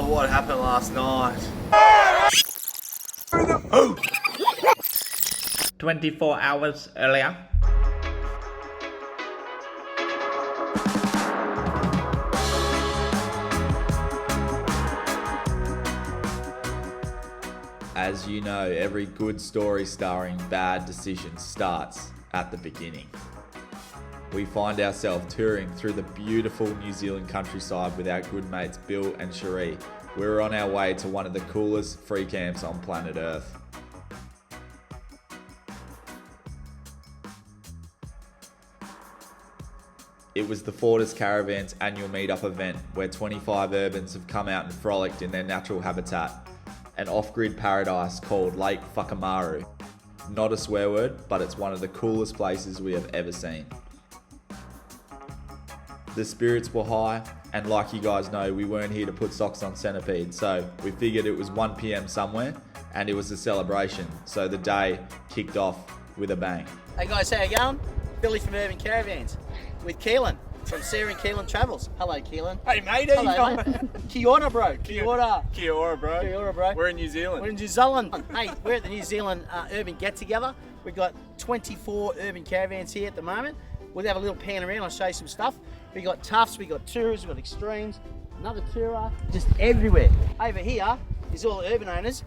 what happened last night. 24 hours earlier. As you know, every good story starring bad decisions starts at the beginning. We find ourselves touring through the beautiful New Zealand countryside with our good mates Bill and Cherie. We're on our way to one of the coolest free camps on planet Earth. It was the Urban Caravan's annual meetup event where 25 urbans have come out and frolicked in their natural habitat, an off-grid paradise called Lake Whakamaru. Not a swear word, but it's one of the coolest places we have ever seen. The spirits were high, and like you guys know, we weren't here to put socks on centipede, so we figured it was 1 PM somewhere, and it was a celebration, so the day kicked off with a bang. Hey guys, how you going? Billy from Urban Caravans with Keelan from Sarah and Keelan Travels. Hello, Keelan. Hey mate, how you Hello, going? mate. Kia ora, bro. Kia ora. Kia ora, bro. Kia ora, bro. We're in New Zealand. We're in New Zealand. Hey, we're at the New Zealand Urban Get Together. We've got 24 Urban Caravans here at the moment. We'll have a little pan around. I'll show you some stuff. We got toughs, we got tourers, we got extremes, another tourer, just everywhere. Over here is all the urban owners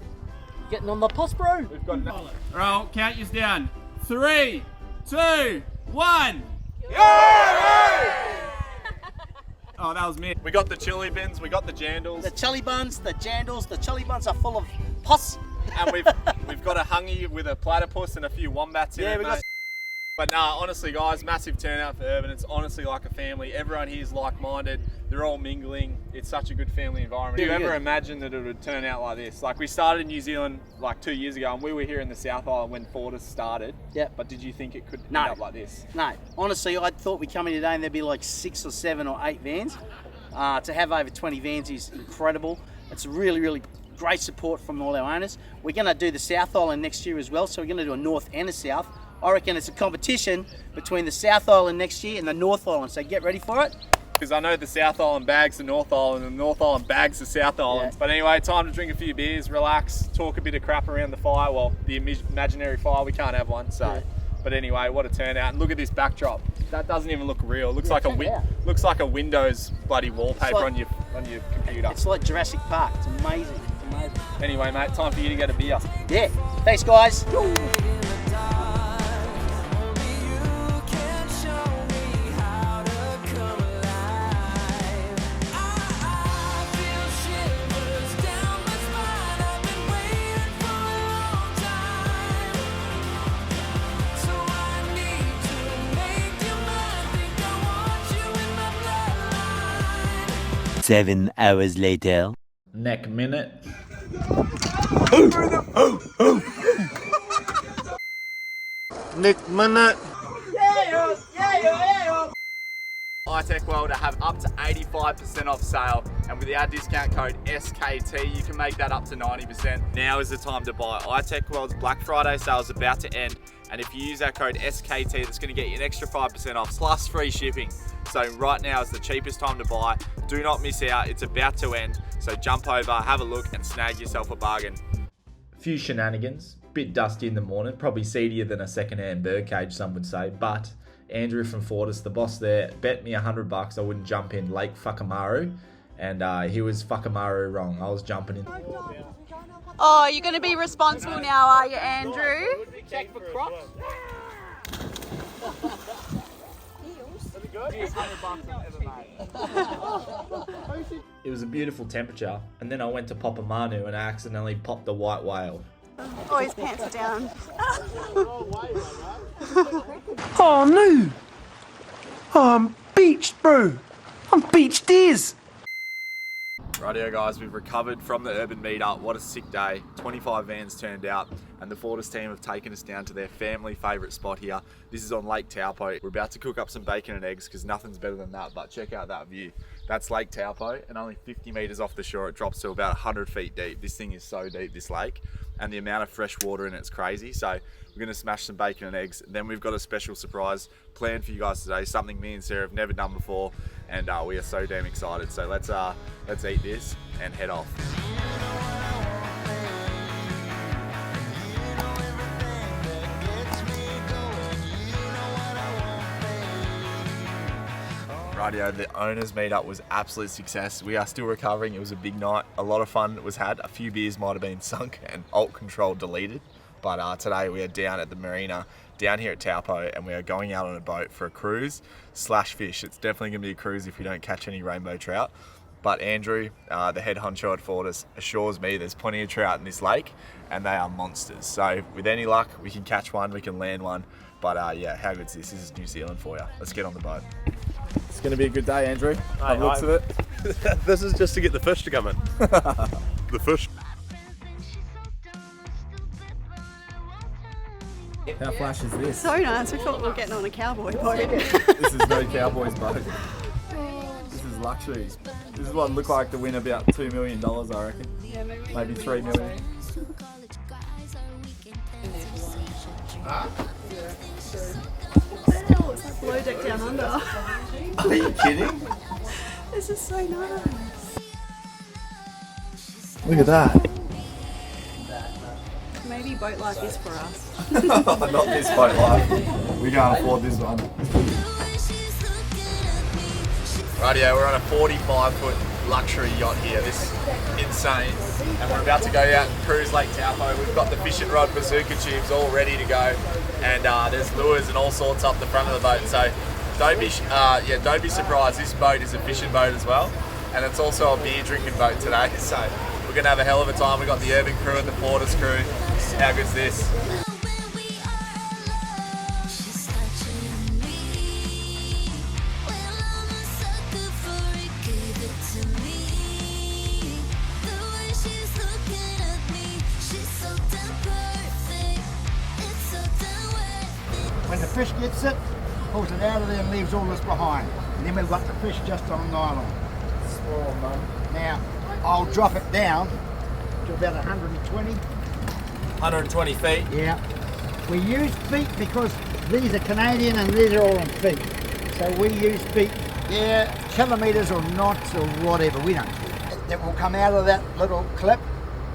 getting on the post, bro. We've got no. Roll, count yours down. 3, 2, 1. Oh, that was me. We got the chili bins, we got the jandals, The chili buns, the jandals, the chili buns are full of pus. and we've got a hungy with a platypus and a few wombats in Yeah, it, we got. mate. But nah, honestly guys, massive turnout for Urban. It's honestly like a family. Everyone here is like-minded. They're all mingling. It's such a good family environment. Did you ever imagine that it would turn out like this? Like we started in New Zealand like 2 years ago, and we were here in the South Island when Fortis started. Yep. But did you think it could end No. up like this? No, honestly, I thought we'd come in today and there'd be like 6 or 7 or 8 vans. To have over 20 vans is incredible. It's really, really great support from all our owners. We're going to do the South Island next year as well, so we're going to do a North and a South. I reckon it's a competition between the South Island next year and the North Island, so get ready for it. Because I know the South Island bags the North Island and the North Island bags the South Island. Yeah. But anyway, time to drink a few beers, relax, talk a bit of crap around the fire. Well, the imaginary fire, we can't have one, so. Yeah. But anyway, what a turnout. And look at this backdrop. That doesn't even look real. It looks Yeah, like check it out. looks like a Windows bloody wallpaper like- on your computer. It's like Jurassic Park. It's amazing. It's amazing. Anyway, mate, time for you to get a beer. Yeah. Thanks, guys. Seven hours later. Neck minute. Nick Minute. iTech World have up to 85% off sale, and with our discount code SKT you can make that up to 90%. Now is the time to buy. iTech World's Black Friday sale is about to end, and if you use our code SKT that's going to get you an extra 5% off plus free shipping. So right now is the cheapest time to buy. Do not miss out, it's about to end. So jump over, have a look and snag yourself a bargain. Few shenanigans, bit dusty in the morning, probably seedier than a second-hand birdcage, some would say, but Andrew from Fortis, the boss there, bet me $100 I wouldn't jump in Lake Whakamaru, and he was Whakamaru wrong. I was jumping in. Oh, you're going to be responsible now, are you, Andrew? Check for crocs. It was a beautiful temperature, and then I went to Papamanu and I accidentally popped a white whale. Oh, his pants are down. Oh no! Oh, I'm beached, bro. I'm beached as. Rightio guys, we've recovered from the Urban Meetup. What a sick day. 25 vans turned out, and the Fortis team have taken us down to their family favourite spot here. This is on Lake Taupo. We're about to cook up some bacon and eggs because nothing's better than that, but check out that view. That's Lake Taupo, and only 50 metres off the shore it drops to about 100 feet deep. This thing is so deep, this lake. and the amount of fresh water in it's crazy. So we're gonna smash some bacon and eggs. Then we've got a special surprise planned for you guys today, something me and Sarah have never done before, and we are so damn excited. So let's eat this and head off. Rightio, the owners meetup was absolute success. We are still recovering. It was a big night. A lot of fun was had. A few beers might have been sunk and alt control deleted. But today we are down at the marina, down here at Taupo, and we are going out on a boat for a cruise / fish. It's definitely gonna be a cruise if we don't catch any rainbow trout. But Andrew, the head honcho at Fortis, assures me there's plenty of trout in this lake and they are monsters. So with any luck, we can catch one, we can land one. But yeah, how good's this? This is New Zealand for you. Let's get on the boat. It's going to be a good day, Andrew. By the looks of it. This is just to get the fish to come in. The fish. How flash is this? So nice. We thought we were getting on a cowboy boat. This is no cowboy's boat. This is luxury. This is what would look like to win about $2 million, I reckon. Yeah, Maybe $3 million. It's like Below Deck Down Under. Are you kidding? This is so nice. Look at that. Maybe boat life is for us. Not this boat life. We can't afford this one. Rightio, we're on a 45-foot luxury yacht here. This is insane. And we're about to go out and cruise Lake Taupo. We've got the fishing rod bazooka tubes all ready to go. And there's lures and all sorts up the front of the boat. So don't be surprised. This boat is a fishing boat as well. And it's also a beer drinking boat today. So we're gonna have a hell of a time. We've got the Urban crew and the Fortis crew. How good's this? When the fish gets it, pulls it out of there and leaves all this behind. And then we've got the fish just on nylon. Small, mum. Now, I'll drop it down to about 120. 120 feet. Yeah. We use feet because these are Canadian and these are all in feet. So we use feet. Yeah, kilometres or knots or whatever, we don't care. That will come out of that little clip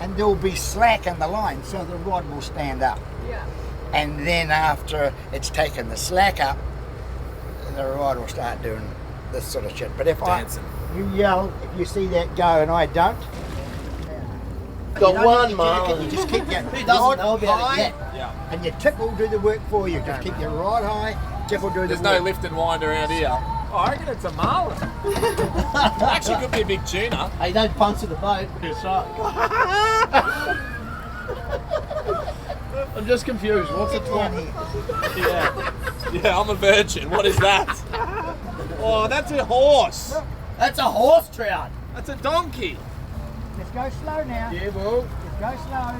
and there will be slack in the line so the rod will stand up. Yeah. And then after it's taken the slack up, the rod will start doing this sort of shit. But if you yell, if you see that go and I don't, you just keep your rod high, and your tip will do the work for you. Just keep your rod high, tip will do the work. There's no lift and wind around here. Oh, I reckon it's a marlin. Actually, could be a big tuna. Hey, don't puncture the boat. I'm just confused. What's a down twat? here. Yeah, I'm a virgin. What is that? Oh, that's a horse. That's a horse trout. That's a donkey. Let's go slow now. Yeah, well. Let's go slow.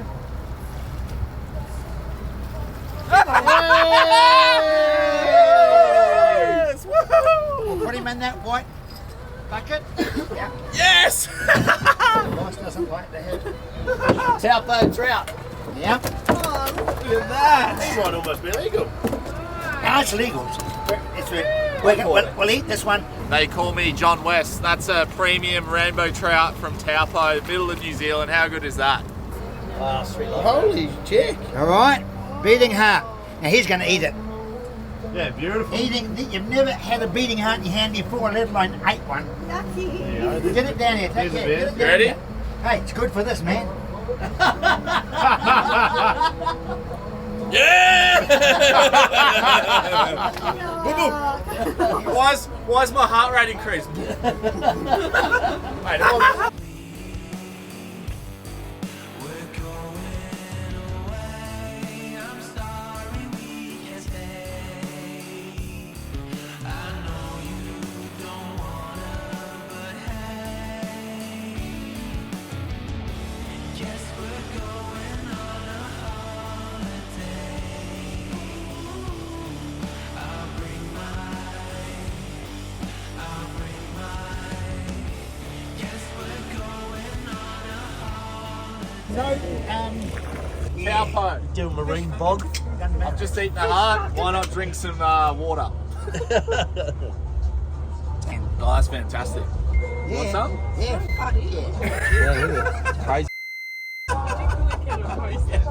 Yes! Woohoo! We'll put him in that white bucket. Yeah. Yes! Boss doesn't like the head. Taupo trout. Yeah. Oh, look at that. This might almost be legal. No, it's legal. We'll eat this one. They call me John West. That's a premium rainbow trout from Taupo, middle of New Zealand. How good is that? Oh, sweet. Holy chick. All right. Beating heart. Now he's going to eat it. Yeah, beautiful. You've never had a beating heart in your hand before, let alone ate one. Yucky. Get it down here. Take Here's a it. bit. Get it down You ready? here. Hey, it's good for this, man. Yeah! Why's my heart rate increased? Wait, hold on. So, Taupo. Do a marine bog. I've just eaten a heart. Why not drink some water? Oh, that's fantastic. Yeah. What's up? Yeah, fuck yeah. Crazy.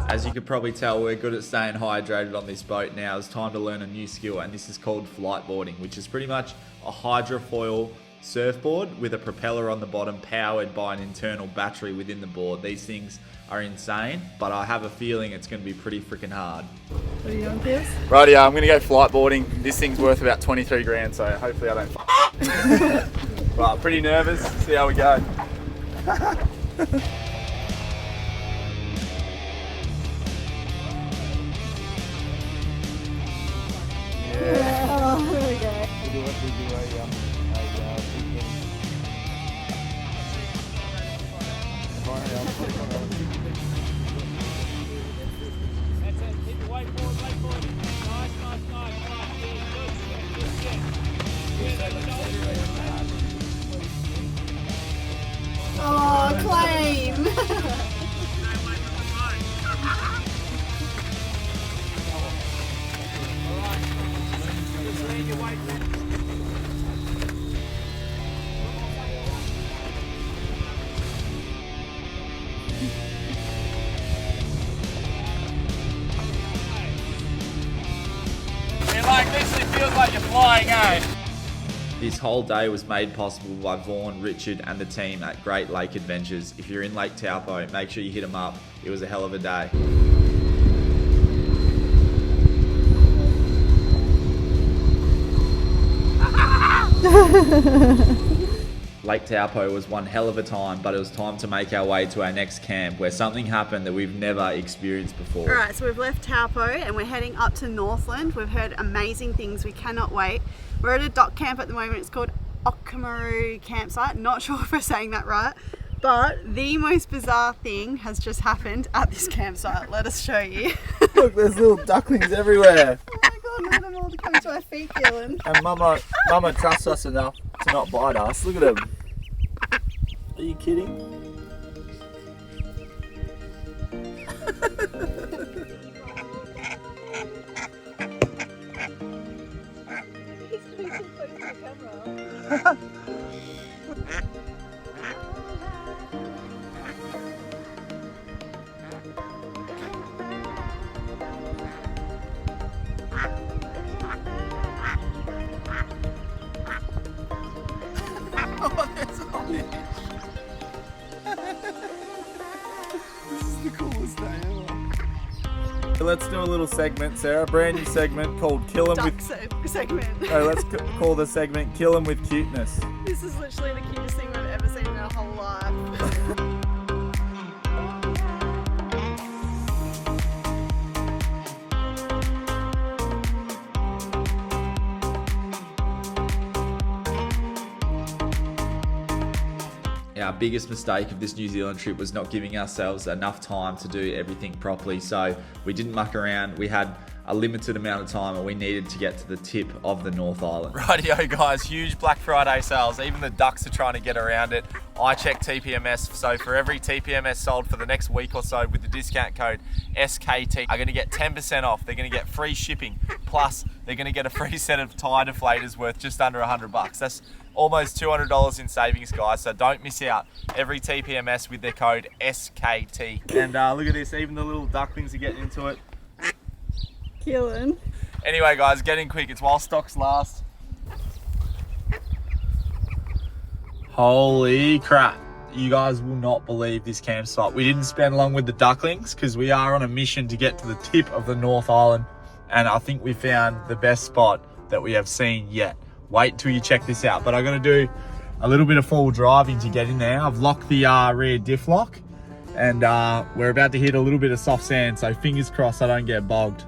As you could probably tell, we're good at staying hydrated on this boat now. It's time to learn a new skill, and this is called flight boarding, which is pretty much a hydrofoil surfboard with a propeller on the bottom powered by an internal battery within the board. These things are insane, but I have a feeling it's going to be pretty freaking hard. What are you doing, Piers? Right, yeah, I'm going to go flight boarding. This thing's worth about 23 grand, so hopefully I don't Right, pretty nervous. See how we go. Oh, there we go. Oh, claim! Like this, it feels like you're flying, eh? This whole day was made possible by Vaughn, Richard and the team at Great Lake Adventures. If you're in Lake Taupo, make sure you hit them up. It was a hell of a day. Lake Taupo was one hell of a time, but it was time to make our way to our next camp where something happened that we've never experienced before. Alright, so we've left Taupo and we're heading up to Northland. We've heard amazing things, we cannot wait. We're at a dock camp at the moment, it's called Offroad campsite. Not sure if we're saying that right, but the most bizarre thing has just happened at this campsite. Let us show you. Look, there's little ducklings everywhere. Oh my god, look at them all coming to our feet, Keelan. And Mama trusts us enough to not bite us. Look at them. Are you kidding? Let's do a little segment, Sarah. A brand new segment called Kill 'em with... segment. No, let's call the segment Kill 'em with Cuteness. This is literally the cutest thing we've ever seen in our whole life. Our biggest mistake of this New Zealand trip was not giving ourselves enough time to do everything properly. So we didn't muck around. We had a limited amount of time and we needed to get to the tip of the North Island. Rightio guys, huge Black Friday sales. Even the ducks are trying to get around it. I checked TPMS, so for every TPMS sold for the next week or so with the discount code SKT, are going to get 10% off. They're going to get free shipping, plus they're going to get a free set of tire deflators worth just under $100. That's almost $200 in savings, guys, so don't miss out. Every TPMS with their code SKT. And look at this, even the little ducklings are getting into it. Keelan. Anyway guys, get in quick, it's while stocks last. Holy crap. You guys will not believe this campsite. We didn't spend long with the ducklings because we are on a mission to get to the tip of the North Island. And I think we found the best spot that we have seen yet. Wait till you check this out. But I'm going to do a little bit of full driving to get in there. I've locked the rear diff lock and we're about to hit a little bit of soft sand. So fingers crossed I don't get bogged.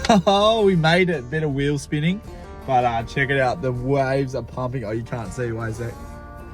Oh, we made it. Bit of wheel spinning. But check it out. The waves are pumping. Oh, you can't see. Wait a sec.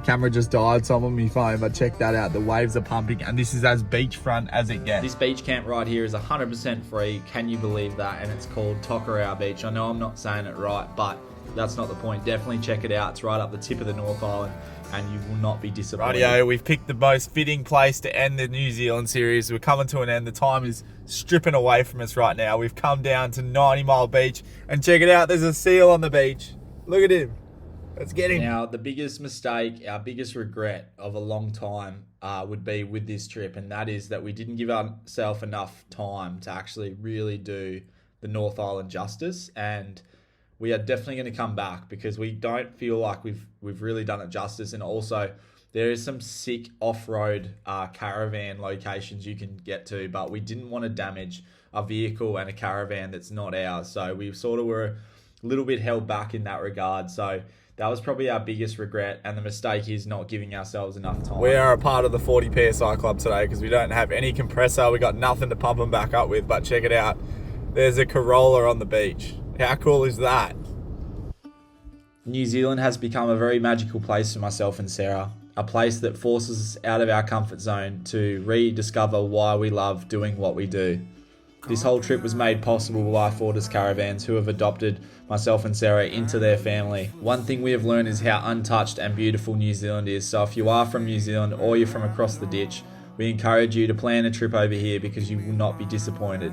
Camera just died, so I'm on my phone, but check that out. The waves are pumping, and this is as beachfront as it gets. This beach camp right here is 100% free. Can you believe that? And it's called Tokerau Beach. I know I'm not saying it right, but that's not the point. Definitely check it out. It's right up the tip of the North Island, and you will not be disappointed. Rightio, we've picked the most fitting place to end the New Zealand series. We're coming to an end. The time is stripping away from us right now. We've come down to 90 Mile Beach, and check it out. There's a seal on the beach. Look at him. Let's get him. Now, the biggest mistake, our biggest regret of a long time would be with this trip, and that is that we didn't give ourselves enough time to actually really do the North Island justice, and we are definitely going to come back because we don't feel like we've really done it justice. And also, there is some sick off-road caravan locations you can get to, but we didn't want to damage a vehicle and a caravan that's not ours, so we sort of were a little bit held back in that regard. So that was probably our biggest regret, and the mistake is not giving ourselves enough time. We are a part of the 40 PSI Club today because we don't have any compressor. We got nothing to pump them back up with, but check it out. There's a Corolla on the beach. How cool is that? New Zealand has become a very magical place for myself and Sarah. A place that forces us out of our comfort zone to rediscover why we love doing what we do. This whole trip was made possible by Offroad Caravans, who have adopted myself and Sarah into their family. One thing we have learned is how untouched and beautiful New Zealand is. So if you are from New Zealand or you're from across the ditch, we encourage you to plan a trip over here because you will not be disappointed.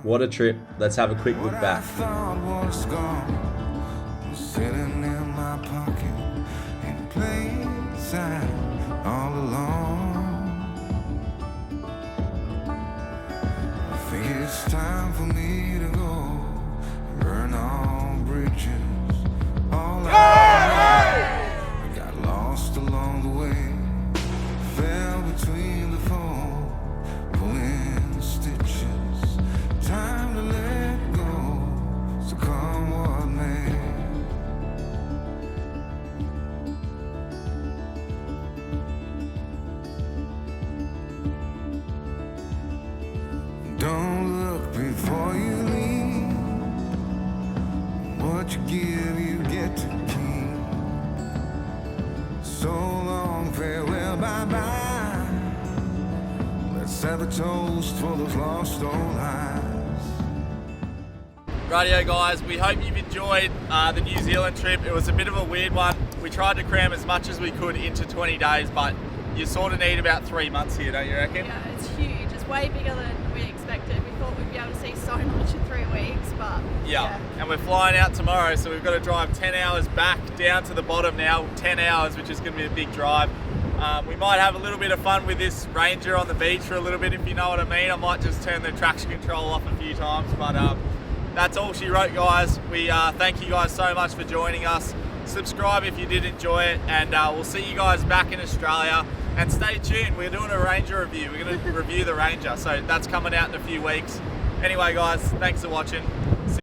What a trip. Let's have a quick look back. Sitting in my pocket in plain sight all alone. I think it's time for me to go burn all bridges. All I got lost along the way, fell between the foam, pulling stitches. Time to let go, so come what may. Don't look before you leave. What you give, you get to keep. So long, farewell, bye-bye. Let's have a toast for those lost old eyes. Rightio guys, we hope you've enjoyed the New Zealand trip. It was a bit of a weird one. We tried to cram as much as we could into 20 days, but you sort of need about 3 months here, don't you reckon? Yeah, it's huge. It's way bigger than we expected. We thought we'd be able to see so much in 3 weeks, but yeah. And we're flying out tomorrow, so we've got to drive 10 hours back down to the bottom now, 10 hours, which is going to be a big drive. We might have a little bit of fun with this Ranger on the beach for a little bit, if you know what I mean. I might just turn the traction control off a few times, but that's all she wrote, guys. We thank you guys so much for joining us. Subscribe if you did enjoy it, and we'll see you guys back in Australia. And stay tuned, we're doing a Ranger review. We're going to review the Ranger, so that's coming out in a few weeks. Anyway guys, thanks for watching.